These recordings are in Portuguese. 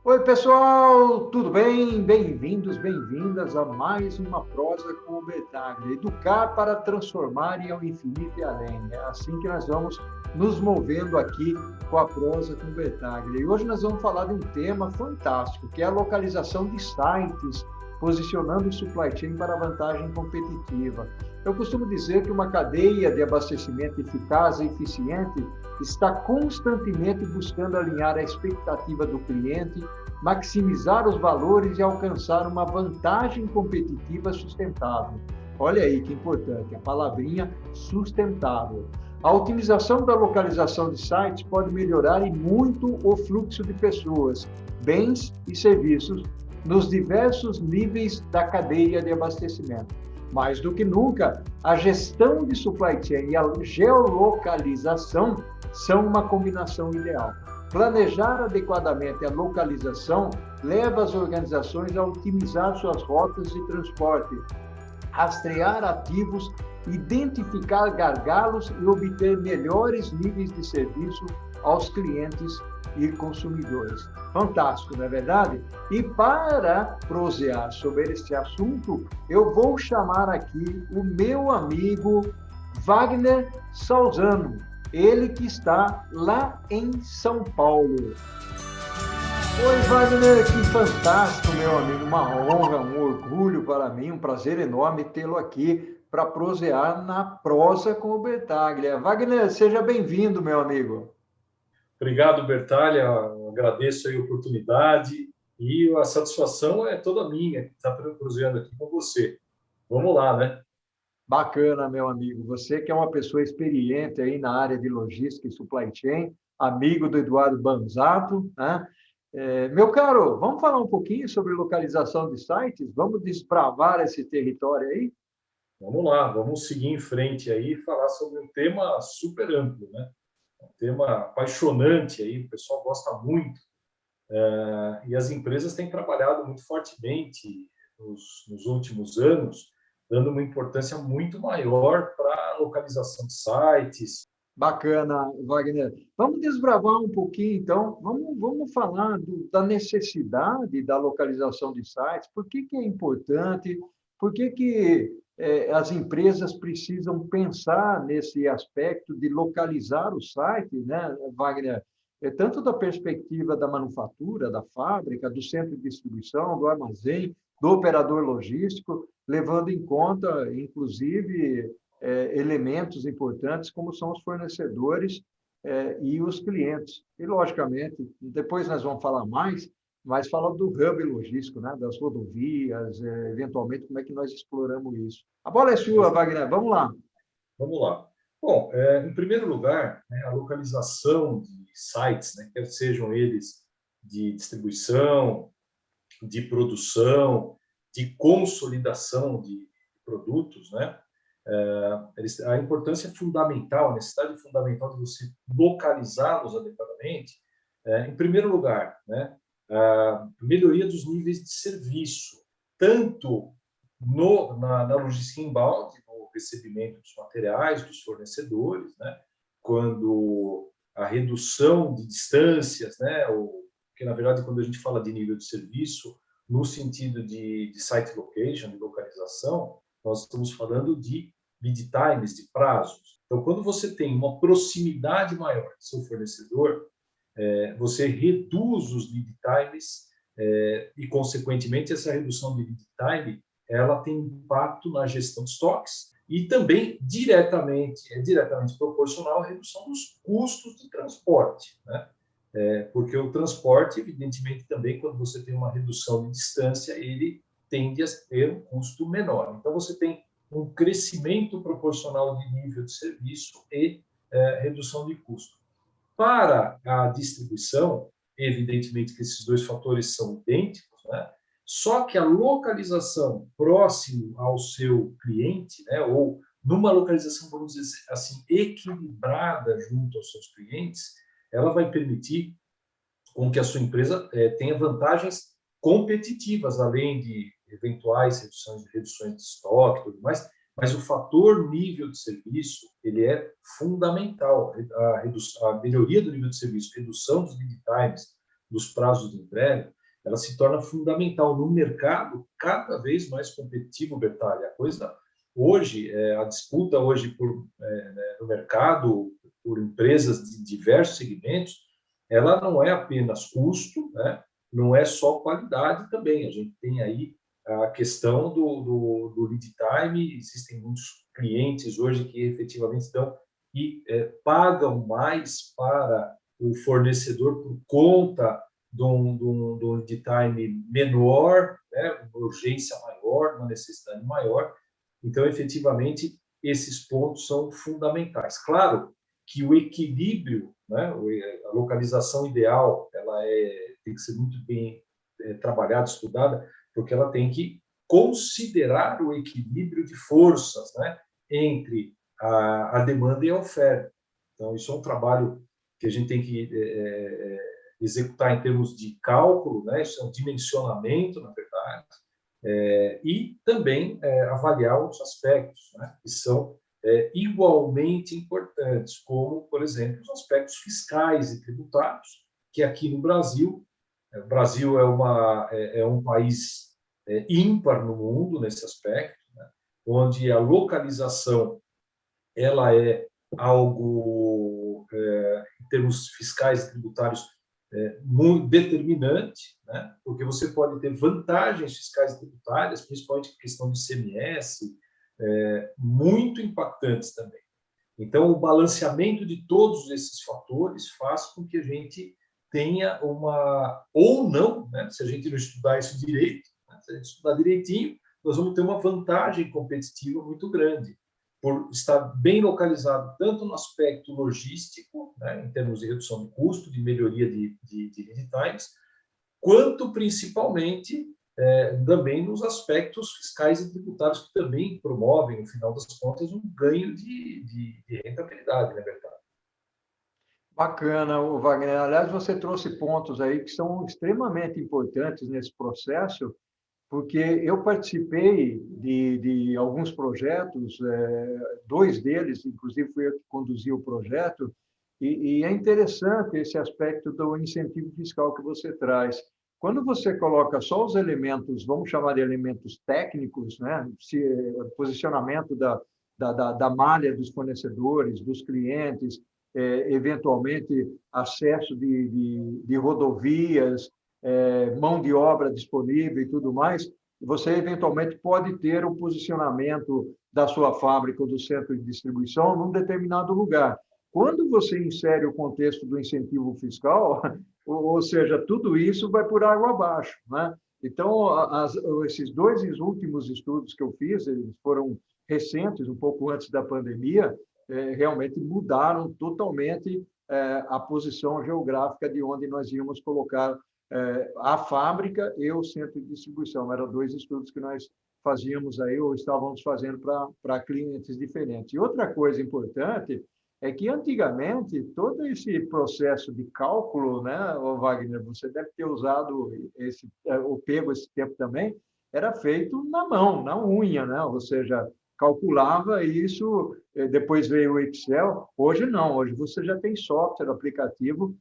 Oi, pessoal, tudo bem? Bem-vindos, bem-vindas a mais uma prosa com o Betaglia. Educar para transformar e ao infinito e além. É assim que nós vamos nos movendo aqui com a prosa com o Betaglia. E hoje nós vamos falar de um tema fantástico, que é a localização de sites, posicionando o supply chain para vantagem competitiva. Eu costumo dizer que uma cadeia de abastecimento eficaz e eficiente está constantemente buscando alinhar a expectativa do cliente, maximizar os valores e alcançar uma vantagem competitiva sustentável. Olha aí que importante, a palavrinha sustentável. A otimização da localização de sites pode melhorar e muito o fluxo de pessoas, bens e serviços nos diversos níveis da cadeia de abastecimento. Mais do que nunca, a gestão de supply chain e a geolocalização são uma combinação ideal. Planejar adequadamente a localização leva as organizações a otimizar suas rotas de transporte, rastrear ativos, identificar gargalos e obter melhores níveis de serviço aos clientes e consumidores. Fantástico, não é verdade? E para prosear sobre este assunto, eu vou chamar aqui o meu amigo Wagner Salzano, ele que está lá em São Paulo. Oi, Wagner, que fantástico, meu amigo, uma honra, um orgulho para mim, um prazer enorme tê-lo aqui para prosear na prosa com o Betaglia. Wagner, seja bem-vindo, meu amigo. Obrigado, Bertalha. Agradeço a oportunidade e a satisfação é toda minha que está proseando aqui com você. Vamos lá, né? Bacana, meu amigo. Você que é uma pessoa experiente aí na área de logística e supply chain, amigo do Eduardo Banzato, né? Meu caro, vamos falar um pouquinho sobre localização de sites? Vamos desbravar esse território aí? Vamos lá, vamos seguir em frente aí e falar sobre um tema super amplo, né? Um tema apaixonante aí, o pessoal gosta muito. E as empresas têm trabalhado muito fortemente nos últimos anos, dando uma importância muito maior para a localização de sites. Bacana, Wagner. Vamos desbravar um pouquinho, então. Vamos falar da necessidade da localização de sites. Por que é importante? Por que as empresas precisam pensar nesse aspecto de localizar o site, né, Wagner? Tanto da perspectiva da manufatura, da fábrica, do centro de distribuição, do armazém, do operador logístico, levando em conta, inclusive, elementos importantes, como são os fornecedores e os clientes. E, logicamente, depois nós vamos falar mais, mas fala do hub logístico, né? Das rodovias, eventualmente, como é que nós exploramos isso. A bola é sua, Wagner, vamos lá. Vamos lá. Bom, em primeiro lugar, né, a localização de sites, né, quer sejam eles de distribuição, de produção, de consolidação de produtos, né? A importância fundamental, a necessidade fundamental de você localizá-los adequadamente, em primeiro lugar, né, a melhoria dos níveis de serviço, tanto na logística inbound, no recebimento dos materiais, dos fornecedores, né, quando a redução de distâncias, né, porque, na verdade, quando a gente fala de nível de serviço, no sentido de site location, de localização, nós estamos falando de lead times, de prazos. Então, quando você tem uma proximidade maior do seu fornecedor, você reduz os lead times e, consequentemente, essa redução de lead time ela tem impacto na gestão de estoques e também é diretamente proporcional à redução dos custos de transporte, né? Porque o transporte, evidentemente, também, quando você tem uma redução de distância, ele tende a ter um custo menor. Então, você tem um crescimento proporcional de nível de serviço e redução de custo. Para a distribuição, evidentemente que esses dois fatores são idênticos, né? Só que a localização próximo ao seu cliente, né, ou numa localização, vamos dizer assim, equilibrada junto aos seus clientes, ela vai permitir com que a sua empresa tenha vantagens competitivas, além de eventuais reduções de estoque e tudo mais, mas o fator nível de serviço ele é fundamental. A melhoria do nível de serviço, redução dos lead times, dos prazos de entrega, ela se torna fundamental num mercado cada vez mais competitivo, Bertaglia. A coisa hoje, a disputa hoje no mercado por empresas de diversos segmentos, ela não é apenas custo, né? Não é só qualidade também. A gente tem aí a questão do lead time. Existem muitos clientes hoje que efetivamente estão e pagam mais para o fornecedor por conta de um lead time menor, né? Uma urgência maior, uma necessidade maior. Então, efetivamente, esses pontos são fundamentais. Claro que o equilíbrio, né? A localização ideal, ela tem que ser muito bem trabalhada, estudada, porque ela tem que considerar o equilíbrio de forças, né? Entre a demanda e a oferta. Então, isso é um trabalho que a gente tem que executar em termos de cálculo, né? Isso é um dimensionamento, na verdade, e também avaliar outros aspectos, né? Que são igualmente importantes, como, por exemplo, os aspectos fiscais e tributários, que aqui no Brasil, o Brasil é um país ímpar no mundo nesse aspecto, né? Onde a localização ela é algo, em termos fiscais e tributários, muito determinante, né? Porque você pode ter vantagens fiscais e tributárias, principalmente a questão do ICMS, muito impactantes também. Então, o balanceamento de todos esses fatores faz com que a gente tenha ou não, né? Se a gente não estudar isso direito, né? Se a gente estudar direitinho, nós vamos ter uma vantagem competitiva muito grande, por estar bem localizado tanto no aspecto logístico, né, em termos de redução de custo, de melhoria de lead times, quanto principalmente também nos aspectos fiscais e tributários, que também promovem, no final das contas, um ganho de rentabilidade, né, Bertão? Bacana, Wagner. Aliás, você trouxe pontos aí que são extremamente importantes nesse processo, porque eu participei de alguns projetos, dois deles, inclusive fui eu que conduzi o projeto, e é interessante esse aspecto do incentivo fiscal que você traz. Quando você coloca só os elementos, vamos chamar de elementos técnicos, né? Posicionamento da malha dos fornecedores, dos clientes, eventualmente acesso de rodovias, mão de obra disponível e tudo mais, você eventualmente pode ter o posicionamento da sua fábrica ou do centro de distribuição num determinado lugar. Quando você insere o contexto do incentivo fiscal, ou seja, tudo isso vai por água abaixo, né? Então, esses dois últimos estudos que eu fiz, eles foram recentes, um pouco antes da pandemia, realmente mudaram totalmente a posição geográfica de onde nós íamos colocar a fábrica e o centro de distribuição. Eram dois estudos que nós fazíamos aí, ou estávamos fazendo para clientes diferentes. E outra coisa importante é que, antigamente, todo esse processo de cálculo, né, Wagner, você deve ter usado ou pego esse tempo também, era feito na mão, na unha, né? Ou seja, calculava isso, depois veio o Excel. Hoje não, hoje você já tem software, aplicativo,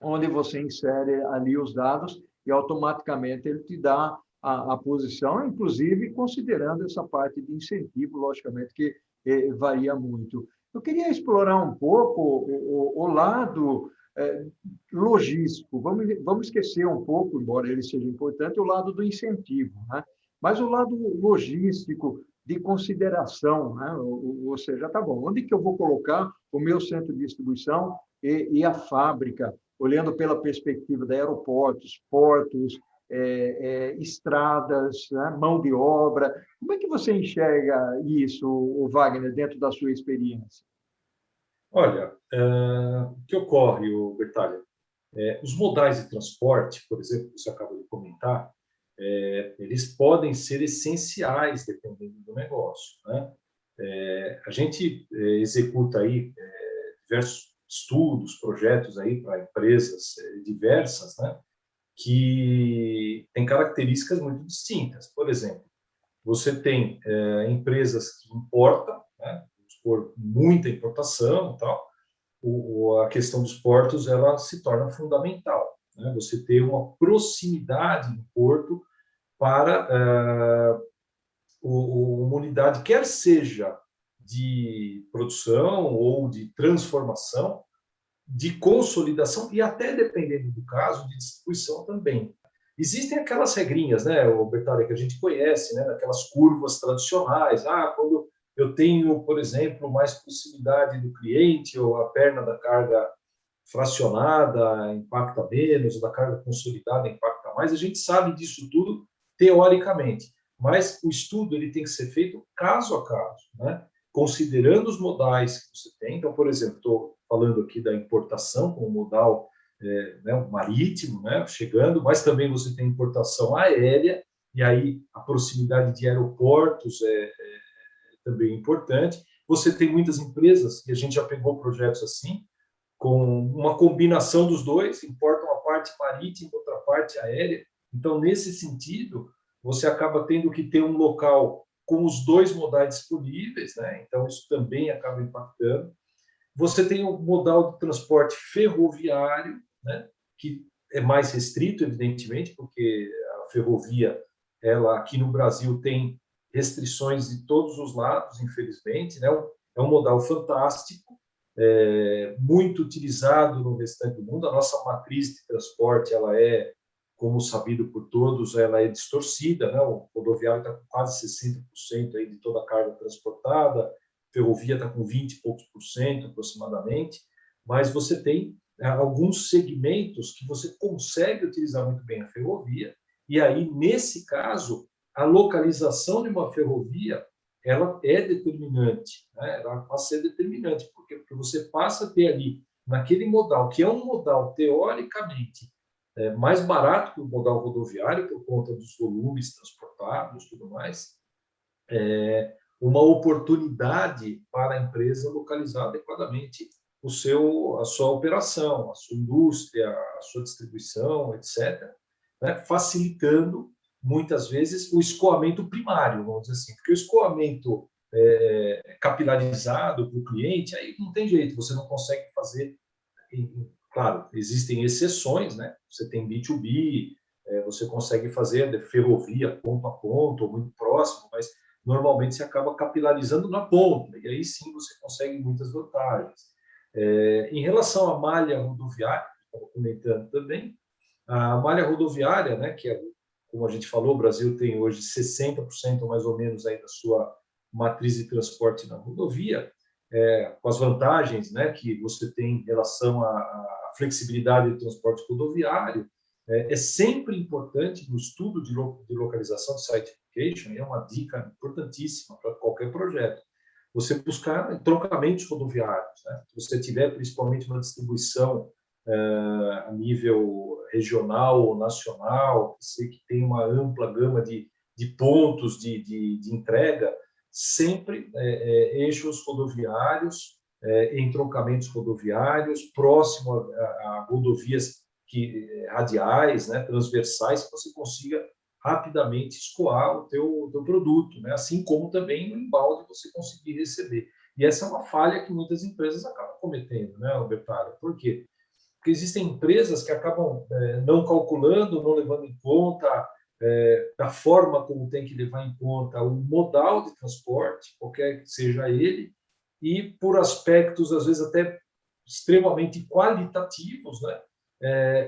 onde você insere ali os dados e automaticamente ele te dá a posição, inclusive considerando essa parte de incentivo, logicamente, que varia muito. Eu queria explorar um pouco o lado logístico. Vamos esquecer um pouco, embora ele seja importante, o lado do incentivo, né? Mas o lado logístico, de consideração, né? Ou seja, tá bom, onde que eu vou colocar o meu centro de distribuição e a fábrica, olhando pela perspectiva de aeroportos, portos, estradas, né? Mão de obra. Como é que você enxerga isso, o Wagner, dentro da sua experiência? Olha, o que ocorre, Bertalha? Os modais de transporte, por exemplo, que você acaba de comentar, eles podem ser essenciais dependendo do negócio, né? A gente executa aí diversos estudos, projetos aí para empresas diversas, né? Que têm características muito distintas. Por exemplo, você tem empresas que importam, né? Por muita importação e tal, a questão dos portos ela se torna fundamental. né? Você ter uma proximidade no porto para uma unidade, quer seja de produção ou de transformação, de consolidação e até, dependendo do caso, de distribuição também. Existem aquelas regrinhas, né, Bertalha, que a gente conhece, né, aquelas curvas tradicionais. Quando eu tenho, por exemplo, mais proximidade do cliente, ou a perna da carga fracionada impacta menos, da carga consolidada impacta mais. A gente sabe disso tudo teoricamente, mas o estudo ele tem que ser feito caso a caso, né? Considerando os modais que você tem. Então, por exemplo, estou falando aqui da importação como modal né, marítimo, né, chegando, mas também você tem importação aérea, e aí a proximidade de aeroportos é também importante. Você tem muitas empresas, e a gente já pegou projetos assim, com uma combinação dos dois, importa uma parte marítima, outra parte aérea. Então, nesse sentido, você acaba tendo que ter um local com os dois modais disponíveis, né? Então, isso também acaba impactando. Você tem o modal de transporte ferroviário, né? Que é mais restrito, evidentemente, porque a ferrovia, ela aqui no Brasil tem restrições de todos os lados, infelizmente, né? É um modal fantástico, muito utilizado no restante do mundo. A nossa matriz de transporte, ela é, como sabido por todos, ela é distorcida, né? O rodoviário está com quase 60% aí de toda a carga transportada, a ferrovia está com 20 e poucos por cento aproximadamente, mas você tem alguns segmentos que você consegue utilizar muito bem a ferrovia, e aí, nesse caso, a localização de uma ferrovia ela é determinante, né? Ela passa a ser determinante, porque você passa a ter ali, naquele modal, que é um modal teoricamente mais barato que o modal rodoviário, por conta dos volumes transportados e tudo mais, uma oportunidade para a empresa localizar adequadamente a sua operação, a sua indústria, a sua distribuição, etc., né? Facilitando muitas vezes o escoamento primário, vamos dizer assim, porque o escoamento capilarizado para o cliente, aí não tem jeito, você não consegue fazer. Claro, existem exceções, né? Você tem B2B, você consegue fazer de ferrovia ponto a ponto, ou muito próximo, mas normalmente você acaba capilarizando na ponta, e aí sim você consegue muitas vantagens. Em relação à malha rodoviária, estava comentando também, a malha rodoviária, né, que é, como a gente falou, o Brasil tem hoje 60% mais ou menos aí da sua matriz de transporte na rodovia, com as vantagens, né, que você tem em relação à flexibilidade do transporte rodoviário. É sempre importante no estudo de localização de sitification, e é uma dica importantíssima para qualquer projeto, você buscar trocamentos rodoviários, né? Se você tiver principalmente uma distribuição a nível regional ou nacional, que tem uma ampla gama de pontos de entrega, sempre eixos rodoviários, em trocamentos rodoviários, próximo a rodovias radiais, né, transversais, que você consiga rapidamente escoar o teu produto, né? Assim como também no embalde você conseguir receber. E essa é uma falha que muitas empresas acabam cometendo, né, Albertário? Por quê? Porque existem empresas que acabam não calculando, não levando em conta da forma como tem que levar em conta o modal de transporte, qualquer que seja ele, e por aspectos, às vezes, até extremamente qualitativos, né?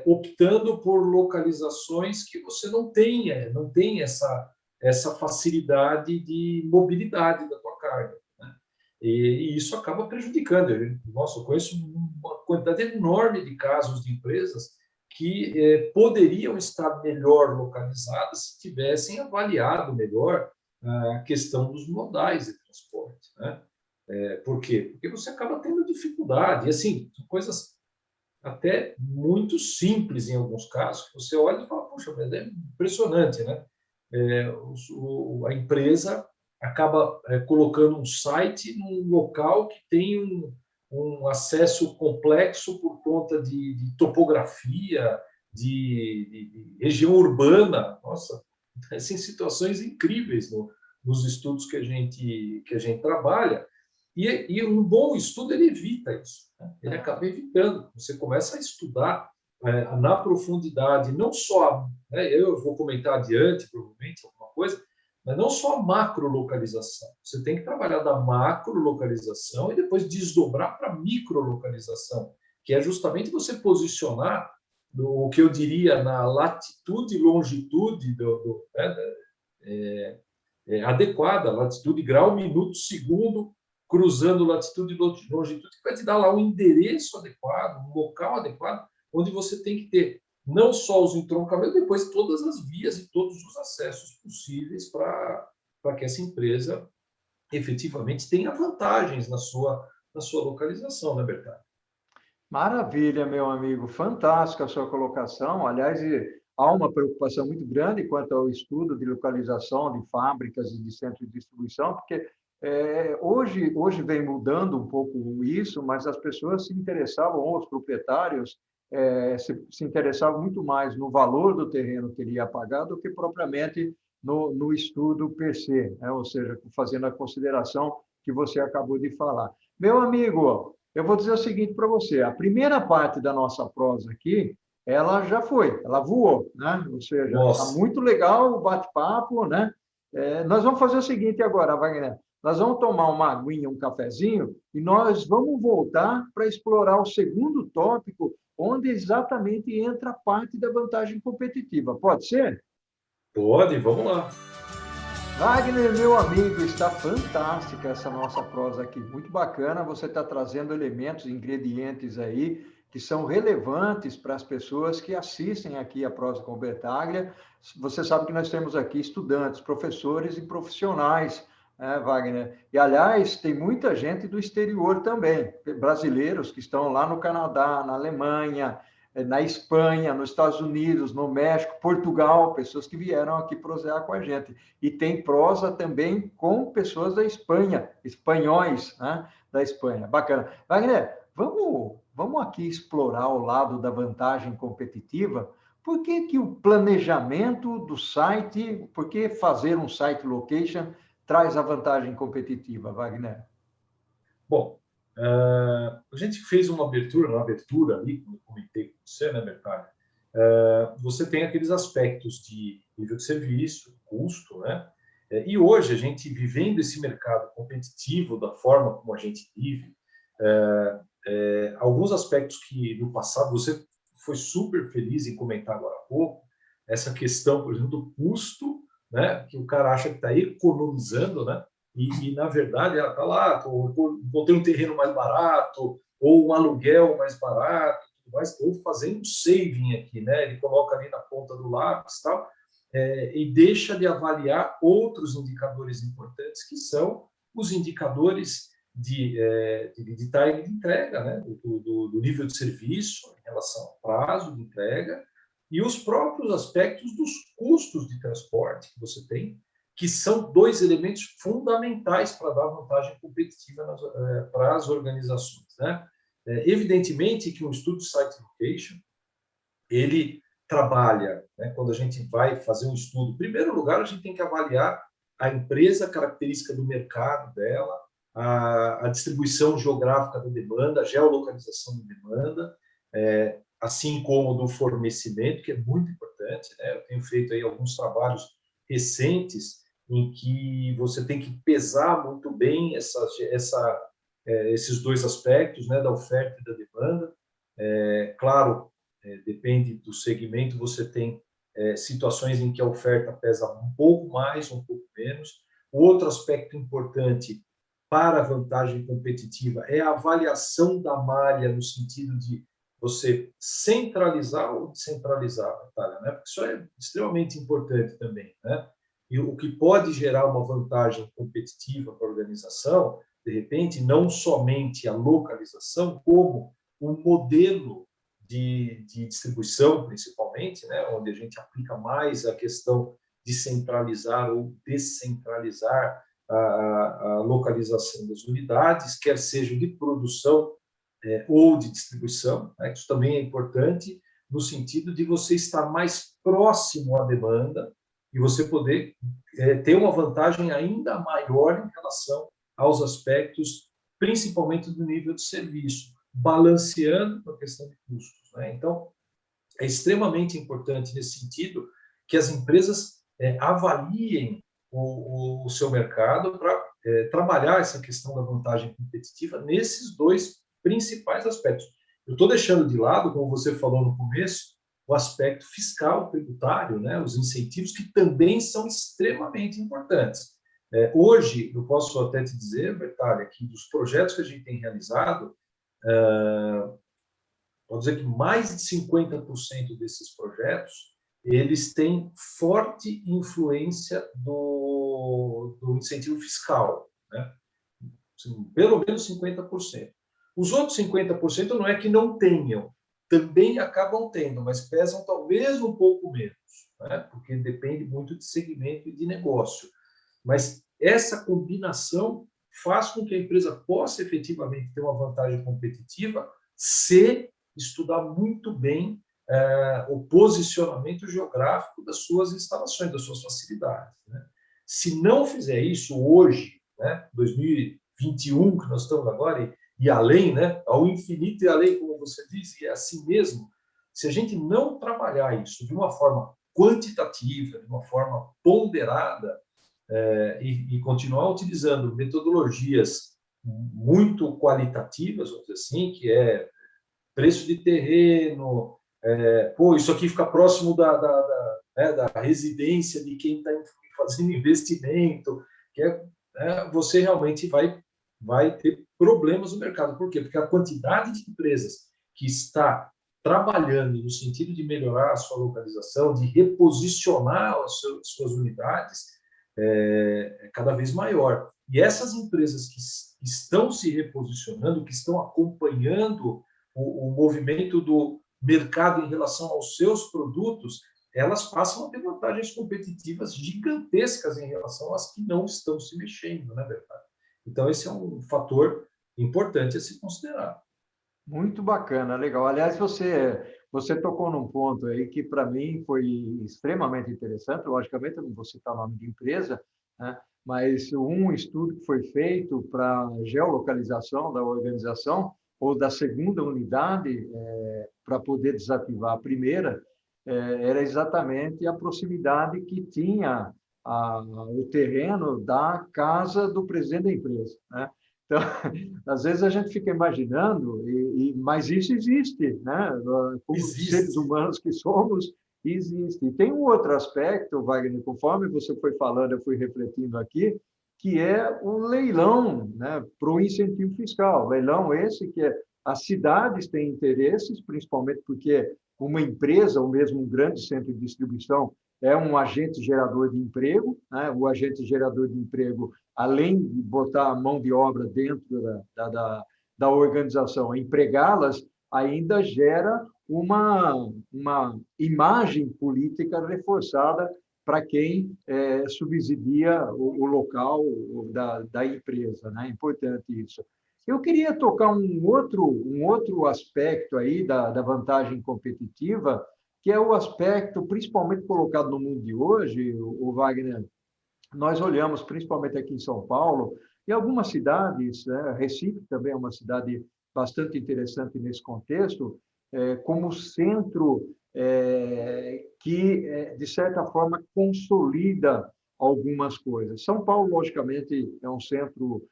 Optando por localizações que você não tem essa facilidade de mobilidade da tua carga, né? E isso acaba prejudicando. Nossa, eu conheço uma quantidade enorme de casos de empresas que poderiam estar melhor localizadas se tivessem avaliado melhor a questão dos modais de transporte, né? Por quê? Porque você acaba tendo dificuldade. E, assim, são coisas até muito simples em alguns casos, que você olha e fala, puxa, mas é impressionante, né? A empresa acaba colocando um site num local que tem um acesso complexo por conta de topografia, de região urbana. Nossa, assim, situações incríveis nos estudos que a gente trabalha. E um bom estudo, ele evita isso, né? Ele acaba evitando. Você começa a estudar na profundidade, não só, né, eu vou comentar adiante, provavelmente, alguma coisa, mas não só a macrolocalização. Você tem que trabalhar da macrolocalização e depois desdobrar para a microlocalização, que é justamente você posicionar o que eu diria na latitude e longitude adequada, latitude, grau, minuto, segundo, cruzando latitude e longitude, que vai te dar lá um endereço adequado, um local adequado, onde você tem que ter não só os entroncamentos, depois todas as vias e todos os acessos possíveis para que essa empresa efetivamente tenha vantagens na sua localização, né, Bertani? Maravilha, meu amigo. Fantástica a sua colocação. Aliás, há uma preocupação muito grande quanto ao estudo de localização de fábricas e de centros de distribuição, porque hoje vem mudando um pouco isso, mas as pessoas se interessavam, ou os proprietários, se interessavam muito mais no valor do terreno que ele ia pagar do que propriamente no estudo per se, né? Ou seja, fazendo a consideração que você acabou de falar. Meu amigo, eu vou dizer o seguinte para você: a primeira parte da nossa prosa aqui, ela já foi, ela voou, né? Ou seja, está Nossa, muito legal o bate-papo, né? Nós vamos fazer o seguinte agora, Wagner. Nós vamos tomar uma aguinha, um cafezinho, e nós vamos voltar para explorar o segundo tópico, onde exatamente entra a parte da vantagem competitiva. Pode ser? pode, vamos lá. Wagner, meu amigo, está fantástica essa nossa prosa aqui, muito bacana. Você está trazendo elementos, ingredientes aí que são relevantes para as pessoas que assistem aqui a prosa com Bertaglia. Você sabe que nós temos aqui estudantes, professores e profissionais, né, Wagner? E, aliás, tem muita gente do exterior também, brasileiros que estão lá no Canadá, na Alemanha, na Espanha, nos Estados Unidos, no México, Portugal, pessoas que vieram aqui prosear com a gente. E tem prosa também com pessoas da Espanha, espanhóis, né, da Espanha. Bacana. Wagner, vamos aqui explorar o lado da vantagem competitiva. Por que o planejamento do site, por que fazer um site location traz a vantagem competitiva, Wagner? Bom, a gente fez uma abertura, ali, como eu comentei com você, né, Bertani? Você tem aqueles aspectos de nível de serviço, custo, né? E hoje, a gente vivendo esse mercado competitivo da forma como a gente vive, alguns aspectos que no passado você foi super feliz em comentar agora há pouco, essa questão, por exemplo, do custo, né? Que o cara acha que está economizando, né? E, na verdade, ela está lá, encontrei um terreno mais barato, ou um aluguel mais barato, tudo mais, estou fazendo um saving aqui, né? Ele coloca ali na ponta do lápis e tal, e deixa de avaliar outros indicadores importantes, que são os indicadores de time de entrega, né? Do nível de serviço em relação ao prazo de entrega, e os próprios aspectos dos custos de transporte que você tem, que são dois elementos fundamentais para dar vantagem competitiva para as organizações, né? Evidentemente que um estudo de site location, ele trabalha, né, quando a gente vai fazer um estudo, em primeiro lugar, a gente tem que avaliar a empresa, a característica do mercado dela, a distribuição geográfica da demanda, a geolocalização da demanda, assim como do fornecimento, que é muito importante, né? Eu tenho feito aí alguns trabalhos recentes em que você tem que pesar muito bem esses dois aspectos, né, da oferta e da demanda. Claro, depende do segmento, você tem situações em que a oferta pesa um pouco mais, um pouco menos. O outro aspecto importante para a vantagem competitiva é a avaliação da malha, no sentido de você centralizar ou descentralizar a batalha, né? Porque isso é extremamente importante também, né? E o que pode gerar uma vantagem competitiva para a organização, de repente, não somente a localização, como o modelo de distribuição, principalmente, né? Onde a gente aplica mais a questão de centralizar ou descentralizar a localização das unidades, quer seja de produção ou de distribuição, né? Isso também é importante no sentido de você estar mais próximo à demanda e você poder ter uma vantagem ainda maior em relação aos aspectos, principalmente do nível de serviço, balanceando com a questão de custos, né? Então, é extremamente importante nesse sentido que as empresas avaliem o seu mercado para trabalhar essa questão da vantagem competitiva nesses dois principais aspectos. Eu estou deixando de lado, como você falou no começo, o aspecto fiscal, tributário, né, os incentivos, que também são extremamente importantes. Hoje, eu posso até te dizer, Bertalha, que dos projetos que a gente tem realizado, vou dizer que mais de 50% desses projetos, eles têm forte influência do incentivo fiscal, né? Pelo menos 50%. Os outros 50% não é que não tenham, também acabam tendo, mas pesam talvez um pouco menos, né? Porque depende muito de segmento e de negócio. Mas essa combinação faz com que a empresa possa efetivamente ter uma vantagem competitiva se estudar muito bem o posicionamento geográfico das suas instalações, das suas facilidades, né? Se não fizer isso hoje, né, 2021, que nós estamos agora, e além, né, ao infinito e além, como você disse, é assim mesmo, se a gente não trabalhar isso de uma forma quantitativa, de uma forma ponderada, e continuar utilizando metodologias muito qualitativas, vamos dizer assim, que é preço de terreno, isso aqui fica próximo da residência de quem está fazendo investimento, você realmente vai ter problemas no mercado. Por quê? Porque a quantidade de empresas que está trabalhando no sentido de melhorar a sua localização, de reposicionar as suas unidades, é cada vez maior. E essas empresas que estão se reposicionando, que estão acompanhando o movimento do mercado em relação aos seus produtos, elas passam a ter vantagens competitivas gigantescas em relação às que não estão se mexendo, né, verdade? Então, esse é um fator importante a se considerar. Muito bacana, legal. Aliás, você tocou num ponto aí que para mim foi extremamente interessante. Logicamente, eu não vou citar o nome de empresa, né? Mas um estudo que foi feito para geolocalização da organização ou da segunda unidade para poder desativar a primeira era exatamente a proximidade que tinha o terreno da casa do presidente da empresa, né? Então, às vezes a gente fica imaginando, mas isso existe, né? Como Existe. Seres humanos que somos, existe. E tem um outro aspecto, Wagner, conforme você foi falando, eu fui refletindo aqui, que é o leilão, né, para o incentivo fiscal. Leilão esse que as cidades têm interesses, principalmente porque uma empresa, ou mesmo um grande centro de distribuição, é um agente gerador de emprego, né? O agente gerador de emprego, além de botar a mão de obra dentro da organização, empregá-las, ainda gera uma imagem política reforçada para quem subsidia o local da empresa, né? É importante isso. Eu queria tocar um outro aspecto aí da vantagem competitiva, que é o aspecto principalmente colocado no mundo de hoje, o Wagner. Nós olhamos, principalmente aqui em São Paulo, e algumas cidades, né? Recife também é uma cidade bastante interessante nesse contexto, como centro que, de certa forma, consolida algumas coisas. São Paulo, logicamente, é um centro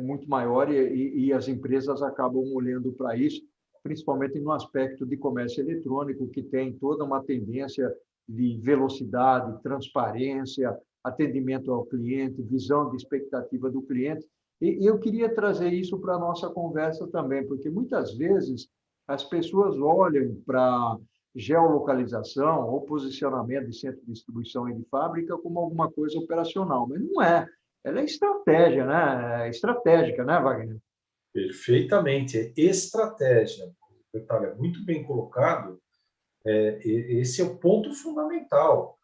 muito maior e as empresas acabam olhando para isso, principalmente no aspecto de comércio eletrônico, que tem toda uma tendência de velocidade, transparência, atendimento ao cliente, visão de expectativa do cliente. E eu queria trazer isso para a nossa conversa também, porque muitas vezes as pessoas olham para geolocalização ou posicionamento de centro de distribuição e de fábrica como alguma coisa operacional, mas não é. Ela é estratégia, né? É estratégica, né, Wagner? Perfeitamente, é estratégia. Detalhe, muito bem colocado. Esse é o ponto fundamental.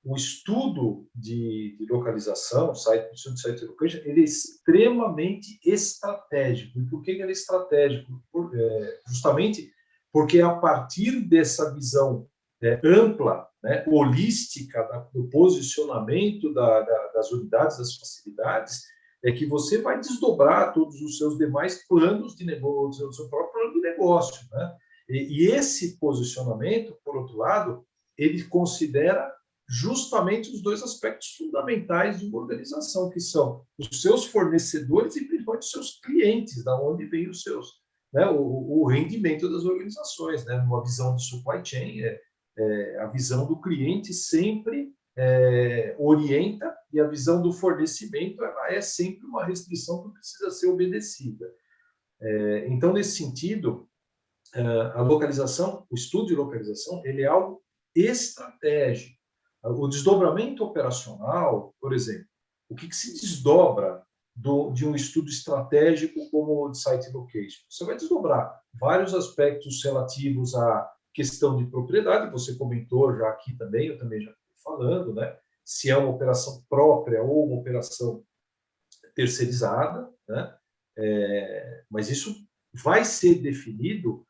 O estudo de localização, o estudo de site location, ele é extremamente estratégico. E por que ele é estratégico? Justamente porque a partir dessa visão ampla, né, holística do posicionamento das unidades, das facilidades, é que você vai desdobrar todos os seus demais planos de negócio, o seu próprio plano de negócio, né? E esse posicionamento, por outro lado, ele considera justamente os dois aspectos fundamentais de uma organização, que são os seus fornecedores e principalmente os seus clientes, da onde vem os seus, né, o rendimento das organizações, né, numa visão de supply chain, a visão do cliente sempre orienta, e a visão do fornecimento ela é sempre uma restrição que precisa ser obedecida. Então, nesse sentido, a localização, o estudo de localização, ele é algo estratégico. O desdobramento operacional, por exemplo, o que se desdobra de um estudo estratégico como o de site location? Você vai desdobrar vários aspectos relativos à questão de propriedade, você comentou já aqui também, eu também já estou falando, né? Se é uma operação própria ou uma operação terceirizada, né? Mas isso vai ser definido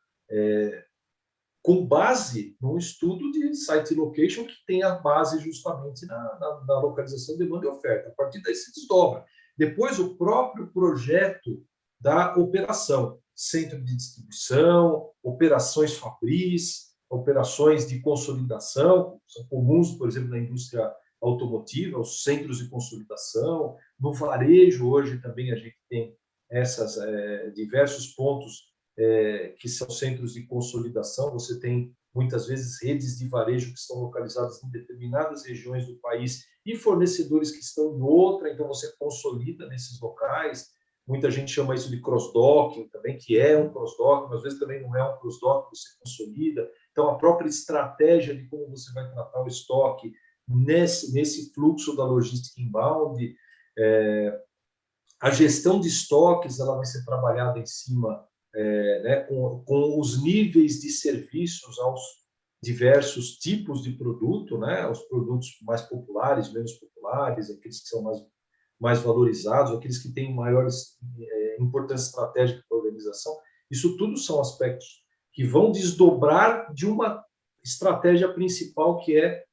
com base num estudo de site location que tem a base justamente na localização, demanda e oferta. A partir daí se desdobra. Depois, o próprio projeto da operação, centro de distribuição, operações fabris, operações de consolidação, são comuns, por exemplo, na indústria automotiva, os centros de consolidação. No varejo, hoje também a gente tem esses diversos pontos que são centros de consolidação. Você tem, muitas vezes, redes de varejo que estão localizadas em determinadas regiões do país e fornecedores que estão em outra, então você consolida nesses locais. Muita gente chama isso de cross-docking também, que é um cross-docking, mas às vezes também não é um cross-docking, você consolida. Então, a própria estratégia de como você vai tratar o estoque nesse fluxo da logística inbound, a gestão de estoques, ela vai ser trabalhada em cima né, com os níveis de serviços aos diversos tipos de produto, né, os produtos mais populares, menos populares, aqueles que são mais valorizados, aqueles que têm maiores importância estratégica para a organização. Isso tudo são aspectos que vão desdobrar de uma estratégia principal, que é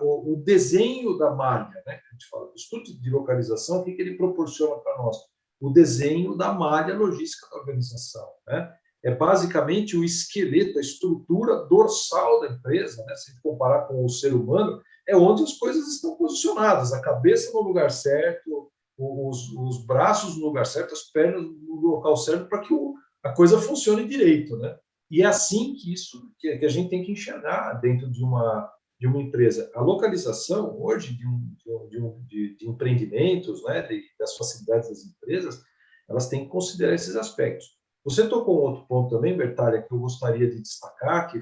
o desenho da malha, né? A gente fala, o estudo de localização, o que ele proporciona para nós? O desenho da malha logística da organização, né? É basicamente o esqueleto, a estrutura dorsal da empresa, né? Se comparar com o ser humano, é onde as coisas estão posicionadas, a cabeça no lugar certo, os braços no lugar certo, as pernas no local certo, para que a coisa funcione direito, né? E é assim que a gente tem que enxergar dentro de uma empresa. A localização, hoje, de empreendimentos, né, das facilidades das empresas, elas têm que considerar esses aspectos. Você tocou um outro ponto também, Bertalha, que eu gostaria de destacar, que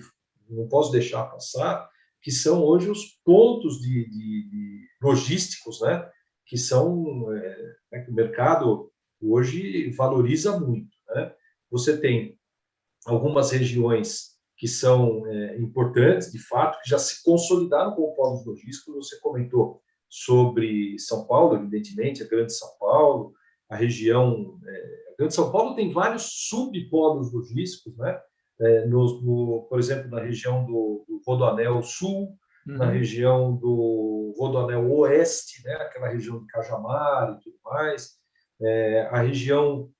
não posso deixar passar, que são hoje os pontos de logísticos, né, que são que o mercado hoje valoriza muito, né? Você tem algumas regiões que são importantes, de fato, que já se consolidaram como polos logísticos. Você comentou sobre São Paulo, evidentemente, a Grande São Paulo, a região... a Grande São Paulo tem vários subpolos logísticos, né? Por exemplo, na região do Rodoanel Sul, na região do Rodoanel Oeste, né? Aquela região de Cajamar e tudo mais, a região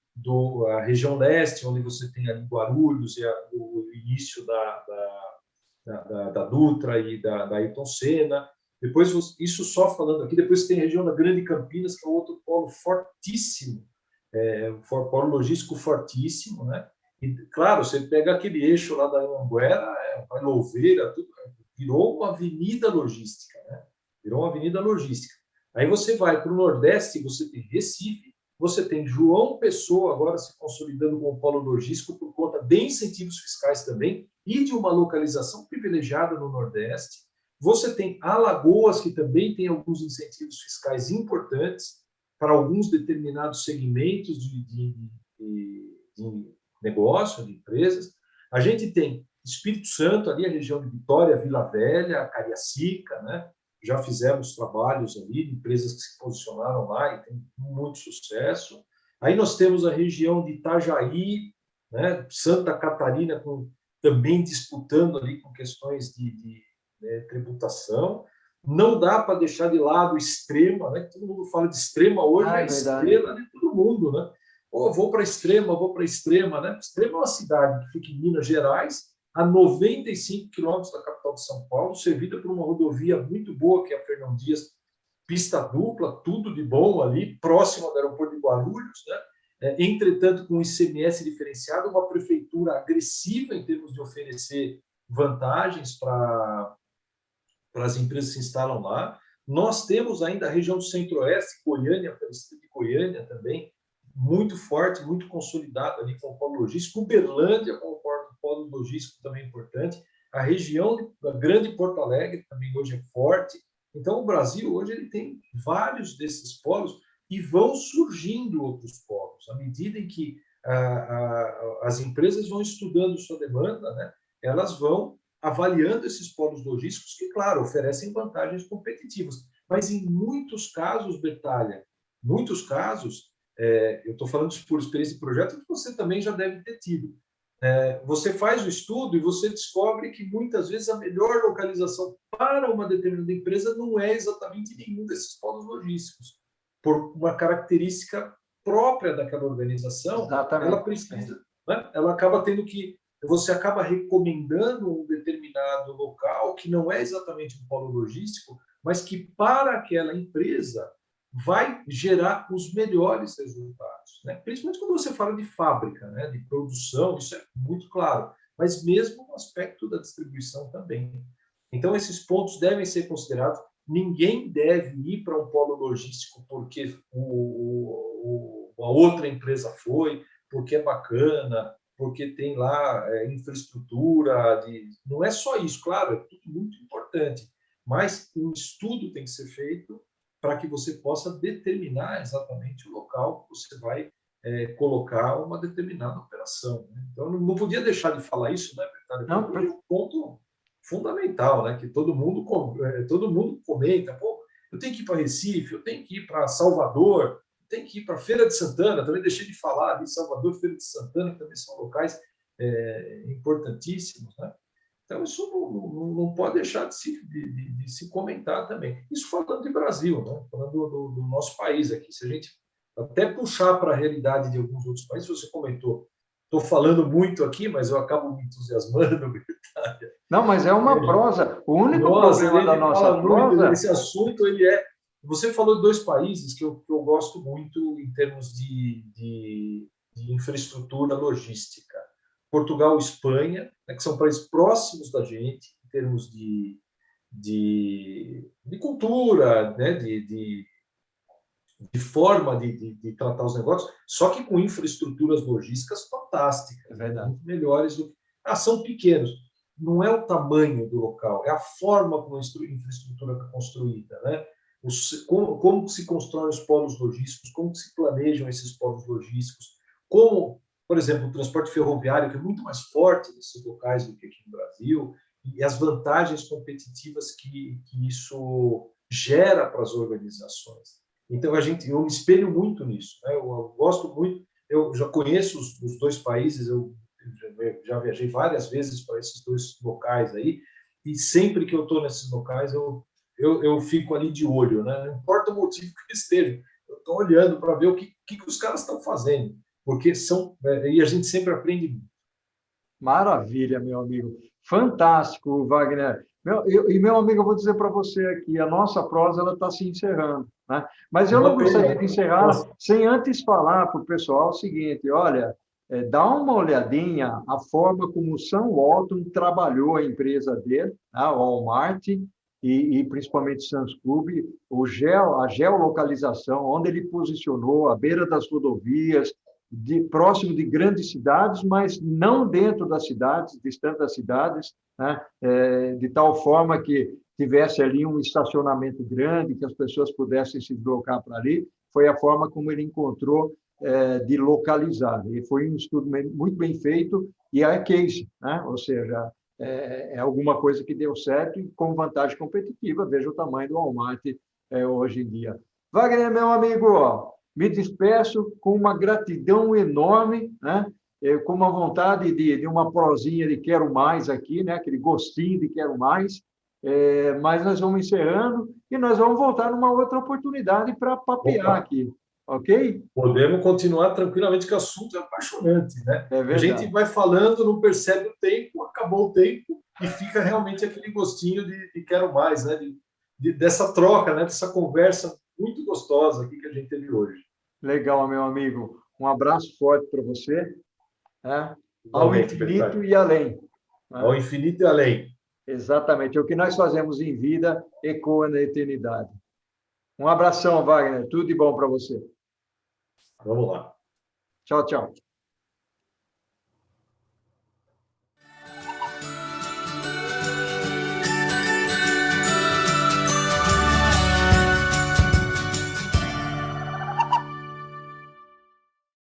leste, onde você tem ali Guarulhos e o início da Dutra e da Ayrton Senna. Depois, isso só falando aqui, depois tem a região da Grande Campinas, que é outro polo fortíssimo, polo logístico fortíssimo, né? E, claro, você pega aquele eixo lá da Anhanguera, a Louveira, tudo, virou uma avenida logística, né? Virou uma avenida logística. Aí você vai para o Nordeste, você tem Recife, você tem João Pessoa agora se consolidando como polo logístico por conta de incentivos fiscais também e de uma localização privilegiada no Nordeste. Você tem Alagoas, que também tem alguns incentivos fiscais importantes para alguns determinados segmentos de negócio, de empresas. A gente tem Espírito Santo, ali a região de Vitória, Vila Velha, Cariacica, né? Já fizemos trabalhos ali, empresas que se posicionaram lá e tem muito sucesso. Aí nós temos a região de Itajaí, né, Santa Catarina, também disputando ali com questões de tributação. Não dá para deixar de lado Extrema, né? Todo mundo fala de Extrema hoje, é Estrela de todo mundo, né? vou para Extrema, né? Extrema é uma cidade que fica em Minas Gerais, a 95 quilômetros da capital de São Paulo, servida por uma rodovia muito boa, que é a Fernão Dias, pista dupla, tudo de bom ali, próximo do aeroporto de Guarulhos, né? Entretanto, com ICMS diferenciado, uma prefeitura agressiva em termos de oferecer vantagens para as empresas que se instalam lá. Nós temos ainda a região do Centro-Oeste, Goiânia, Aparecida de Goiânia também, muito forte, muito consolidada ali com o polo logístico. Uberlândia com o polo logístico também importante. A região da Grande Porto Alegre também hoje é forte. Então, o Brasil hoje ele tem vários desses polos e vão surgindo outros polos. À medida em que as empresas vão estudando sua demanda, né, elas vão avaliando esses polos logísticos que, claro, oferecem vantagens competitivas. Mas, em muitos casos, Bertalha, muitos casos, eu estou falando isso por experiência de projeto, que você também já deve ter tido. Você faz o estudo e você descobre que, muitas vezes, a melhor localização para uma determinada empresa não é exatamente nenhum desses polos logísticos. Por uma característica própria daquela organização, exatamente. Ela precisa, né? Ela acaba tendo que você acaba recomendando um determinado local que não é exatamente um polo logístico, mas que para aquela empresa vai gerar os melhores resultados, né? Principalmente quando você fala de fábrica, né? De produção, isso é muito claro, mas mesmo no aspecto da distribuição também. Então, esses pontos devem ser considerados. Ninguém deve ir para um polo logístico porque a outra empresa foi, porque é bacana, porque tem lá infraestrutura. Não é só isso, claro, é tudo muito importante, mas um estudo tem que ser feito para que você possa determinar exatamente o local que você vai colocar uma determinada operação, né? Então, não podia deixar de falar isso, né, Bertalho? É um ponto fundamental, né, que todo mundo comenta. Pô, eu tenho que ir para Recife, eu tenho que ir para Salvador, eu tenho que ir para Feira de Santana, também deixei de falar ali, Salvador, Feira de Santana, que também são locais importantíssimos, né? Então, isso não pode deixar de se comentar também. Isso falando de Brasil, né? Falando do nosso país aqui. Se a gente até puxar para a realidade de alguns outros países, você comentou, estou falando muito aqui, mas eu acabo me entusiasmando. Não, mas é uma prosa. O único problema da nossa prosa... Esse assunto, ele é... Você falou de dois países que eu gosto muito em termos de infraestrutura logística. Portugal e Espanha, né, que são países próximos da gente, em termos de cultura, né, de forma de tratar os negócios, só que com infraestruturas logísticas fantásticas, muito melhores do que... são pequenos. Não é o tamanho do local, é a forma como a infraestrutura está construída, né? Como se constroem os polos logísticos, como se planejam esses polos logísticos, como, por exemplo, o transporte ferroviário, que é muito mais forte nesses locais do que aqui no Brasil, e as vantagens competitivas que isso gera para as organizações. Então, eu me espelho muito nisso, né? Eu gosto muito, eu já conheço os dois países, eu já viajei várias vezes para esses dois locais aí, e sempre que eu estou nesses locais, eu fico ali de olho, né? Não importa o motivo que esteja, eu estou olhando para ver o que os caras estão fazendo, porque e a gente sempre aprende muito. Maravilha, meu amigo. Fantástico, Wagner. Meu amigo, eu vou dizer para você aqui, a nossa prosa está se encerrando, né? Mas eu não gostaria de encerrar sem antes falar para o pessoal o seguinte: olha, dá uma olhadinha a forma como o Sam Walton trabalhou a empresa dele, a Walmart, e principalmente o Sam's Club, a geolocalização, onde ele posicionou, à beira das rodovias, próximo de grandes cidades, mas não dentro das cidades, distante das cidades, né? De tal forma que tivesse ali um estacionamento grande, que as pessoas pudessem se deslocar para ali. Foi a forma como ele encontrou de localizar. E foi um estudo muito bem feito e é case, né? Ou seja, é alguma coisa que deu certo e com vantagem competitiva. Veja o tamanho do Walmart hoje em dia. Wagner, meu amigo, me despeço com uma gratidão enorme, né? Com uma vontade de uma prosinha de quero mais aqui, né? Aquele gostinho de quero mais. Mas nós vamos encerrando e nós vamos voltar numa outra oportunidade para papear aqui. Ok? Podemos continuar tranquilamente, que o assunto é apaixonante, né? É A gente verdade. vai falando, não percebe o tempo, acabou o tempo e fica realmente aquele gostinho de quero mais, né? Dessa troca, né? Dessa conversa muito gostosa aqui que a gente teve hoje. Legal, meu amigo. Um abraço forte para você, né? Ao Igualmente, infinito Bertaglia. e além. Ao Né? infinito e além. Exatamente. O que nós fazemos em vida ecoa na eternidade. Um abração, Wagner. Tudo de bom para você. Vamos lá. Tchau, tchau.